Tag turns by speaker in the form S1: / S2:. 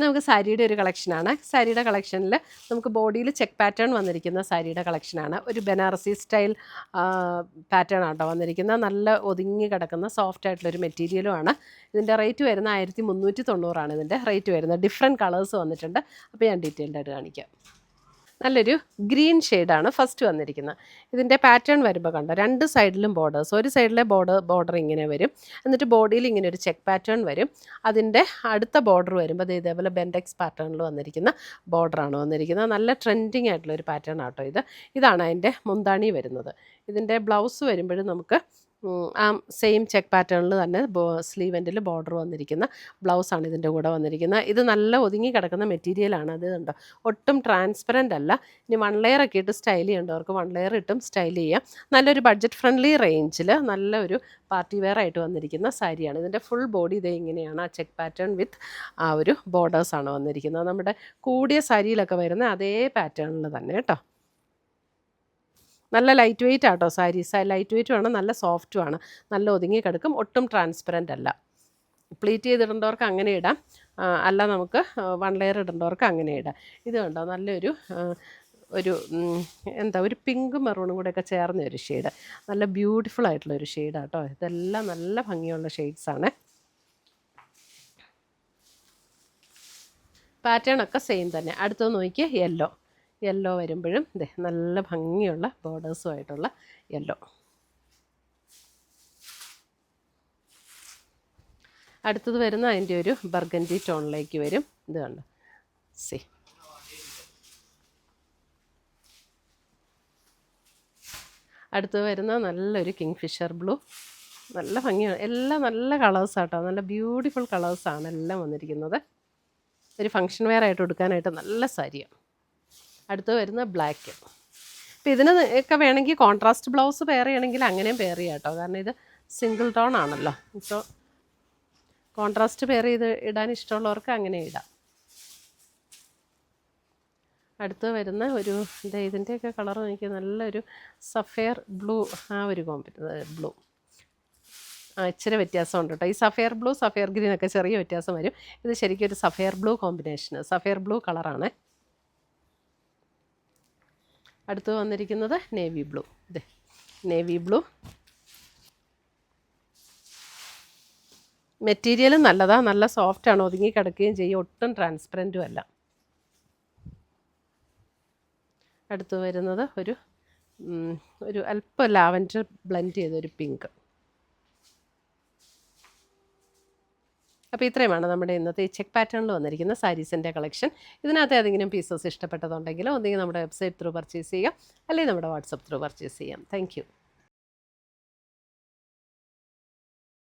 S1: നമുക്ക് സാരിയുടെ ഒരു കളക്ഷനാണ്. സാരിയുടെ കളക്ഷനിൽ നമുക്ക് ബോഡിയിൽ ചെക്ക് പാറ്റേൺ വന്നിരിക്കുന്ന സാരിയുടെ കളക്ഷനാണ്. ഒരു ബനാറസി സ്റ്റൈൽ പാറ്റേൺ ആട്ടോ വന്നിരിക്കുന്നത്. നല്ല ഒതുങ്ങി കിടക്കുന്ന സോഫ്റ്റ് ആയിട്ടുള്ളൊരു മെറ്റീരിയലുമാണ്. ഇതിൻ്റെ റേറ്റ് വരുന്ന 1390 ഇതിൻ്റെ റേറ്റ് വരുന്നത്. ഡിഫറെൻറ്റ് കളേഴ്സ് വന്നിട്ടുണ്ട്. അപ്പോൾ ഞാൻ ഡീറ്റെയിൽഡ് ആയിട്ട് കാണിക്കാം. നല്ലൊരു ഗ്രീൻ ഷെയ്ഡാണ് ഫസ്റ്റ് വന്നിരിക്കുന്നത്. ഇതിൻ്റെ പാറ്റേൺ വരുമ്പോൾ കണ്ടോ, രണ്ട് സൈഡിലും ബോർഡേഴ്സ്. ഒരു സൈഡിലെ ബോർഡർ ഇങ്ങനെ വരും, എന്നിട്ട് ബോഡിയിൽ ഇങ്ങനെ ഒരു ചെക്ക് പാറ്റേൺ വരും. അതിൻ്റെ അടുത്ത ബോർഡർ വരുമ്പോൾ ഇതേപോലെ ബെൻഡെക്സ് പാറ്റേണിൽ വന്നിരിക്കുന്ന ബോർഡറാണ് വന്നിരിക്കുന്നത്. നല്ല ട്രെൻഡിങ് ആയിട്ടുള്ളൊരു പാറ്റേൺ ആട്ടോ ഇത്. ഇതാണ് അതിൻ്റെ മുന്താണി വരുന്നത്. ഇതിൻ്റെ ബ്ലൗസ് വരുമ്പോഴും നമുക്ക് ആ സെയിം ചെക്ക് പാറ്റേണിൽ തന്നെ സ്ലീവ് എൻഡിൽ ബോർഡർ വന്നിരിക്കുന്ന ബ്ലൗസാണ് ഇതിൻ്റെ കൂടെ വന്നിരിക്കുന്നത്. ഇത് നല്ല ഒതുങ്ങി കിടക്കുന്ന മെറ്റീരിയലാണ്. അത് കണ്ടോ, ഒട്ടും ട്രാൻസ്പെറൻ്റ് അല്ല. ഇനി 1 ലെയർ ഒക്കെ ഇട്ട് സ്റ്റൈൽ ചെയ്യേണ്ടവർക്ക് 1 ലെയർ ഇട്ടും സ്റ്റൈൽ ചെയ്യാം. നല്ലൊരു ബഡ്ജറ്റ് ഫ്രണ്ട്ലി റേഞ്ചിൽ നല്ലൊരു പാർട്ടി വെയർ ആയിട്ട് വന്നിരിക്കുന്ന സാരിയാണ്. ഇതിൻ്റെ ഫുൾ ബോഡി ഇതേ ഇങ്ങനെയാണ്. ആ ചെക്ക് പാറ്റേൺ വിത്ത് ആ ഒരു ബോർഡേഴ്സാണ് വന്നിരിക്കുന്നത്. നമ്മുടെ കൂടിയ സാരിയിലൊക്കെ വരുന്ന അതേ പാറ്റേണിൽ തന്നെ കേട്ടോ. നല്ല ലൈറ്റ് വെയ്റ്റ് ആട്ടോ സാരി. ലൈറ്റ് വെയ്റ്റുമാണ്, നല്ല സോഫ്റ്റുമാണ്, നല്ല ഒതുങ്ങി കിടക്കും, ഒട്ടും ട്രാൻസ്പെറൻ്റ് അല്ല. പ്ലീറ്റ് ചെയ്തിടേണ്ടവർക്ക് അങ്ങനെ ഇടാം, അല്ല നമുക്ക് 1 ലെയർ ഇടേണ്ടവർക്ക് അങ്ങനെ ഇടാം. ഇത് കണ്ടോ, നല്ലൊരു ഒരു പിങ്ക് മെറൂണും കൂടെയൊക്കെ ചേർന്ന ഒരു ഷെയ്ഡ്. നല്ല ബ്യൂട്ടിഫുൾ ആയിട്ടുള്ളൊരു ഷെയ്ഡാട്ടോ. ഇതെല്ലാം നല്ല ഭംഗിയുള്ള ഷെയ്ഡ്സാണ്. പാറ്റേൺ ഒക്കെ സെയിം തന്നെ. അടുത്തത് നോക്കിയാൽ യെല്ലോ വരുമ്പോഴും നല്ല ഭംഗിയുള്ള ബോർഡേഴ്സുമായിട്ടുള്ള യെല്ലോ. അടുത്തത് വരുന്ന അതിൻ്റെ ഒരു ബർഗൻഡി ടോണിലേക്ക് വരും. ഇത് കണ്ടോ, അടുത്തത് വരുന്ന നല്ലൊരു കിങ് ഫിഷർ ബ്ലൂ. നല്ല ഭംഗിയാണ്. എല്ലാം നല്ല കളേഴ്സാട്ടോ, നല്ല ബ്യൂട്ടിഫുൾ കളേഴ്സാണ് എല്ലാം വന്നിരിക്കുന്നത്. ഒരു ഫങ്ഷൻ വെയർ ആയിട്ട് എടുക്കാനായിട്ട് നല്ല സാരിയാണ്. അടുത്ത് വരുന്ന ബ്ലാക്ക്. അപ്പോൾ ഇതിന് ഒക്കെ വേണമെങ്കിൽ കോൺട്രാസ്റ്റ് ബ്ലൗസ് പെയർ ചെയ്യണമെങ്കിൽ അങ്ങനെയും പെയർ ചെയ്യാം കേട്ടോ. കാരണം ഇത് സിംഗിൾ ടോൺ ആണല്ലോ. ഇപ്പോൾ കോൺട്രാസ്റ്റ് പെയർ ചെയ്ത് ഇടാൻ ഇഷ്ടമുള്ളവർക്ക് അങ്ങനെ ഇടാം. അടുത്ത് വരുന്ന ഒരു ഇതിൻ്റെയൊക്കെ കളർ എനിക്ക് നല്ലൊരു സഫയർ ബ്ലൂ, ആ ഒരു ബ്ലൂ ഇച്ചിരി വ്യത്യാസമുണ്ട് കേട്ടോ. ഈ സഫയർ ബ്ലൂ സഫയർ ഗ്രീനൊക്കെ ചെറിയ വ്യത്യാസം വരും. ഇത് ശരിക്കും ഒരു സഫയർ ബ്ലൂ കോമ്പിനേഷന്, സഫയർ ബ്ലൂ കളറാണ്. അടുത്ത് വന്നിരിക്കുന്നത് നേവി ബ്ലൂ. നേവി ബ്ലൂ മെറ്റീരിയലും നല്ലതാണ്, നല്ല സോഫ്റ്റാണ്, ഒതുങ്ങി കിടക്കുകയും ചെയ്യും, ഒട്ടും ട്രാൻസ്പെറൻറ്റും അല്ല. അടുത്ത് വരുന്നത് ഒരു അല്പം ലാവൻഡർ ബ്ലെൻഡ് ചെയ്തൊരു പിങ്ക്. അപ്പോൾ ഇത്രയുമാണ് നമ്മുടെ ഇന്നത്തെ ഈ ചെക്ക് പാറ്റേണിൽ വന്നിരിക്കുന്ന സാരീസിൻ്റെ കളക്ഷൻ. ഇതിനകത്ത് ഏതെങ്കിലും പീസസ് ഇഷ്ടപ്പെട്ടതുണ്ടെങ്കിൽ ഒന്നെങ്കിൽ നമ്മുടെ വെബ്സൈറ്റ് ത്രൂ പർച്ചേസ് ചെയ്യാം, അല്ലെങ്കിൽ നമ്മുടെ വാട്സപ്പ് ത്രൂ പർച്ചേസ് ചെയ്യാം. താങ്ക്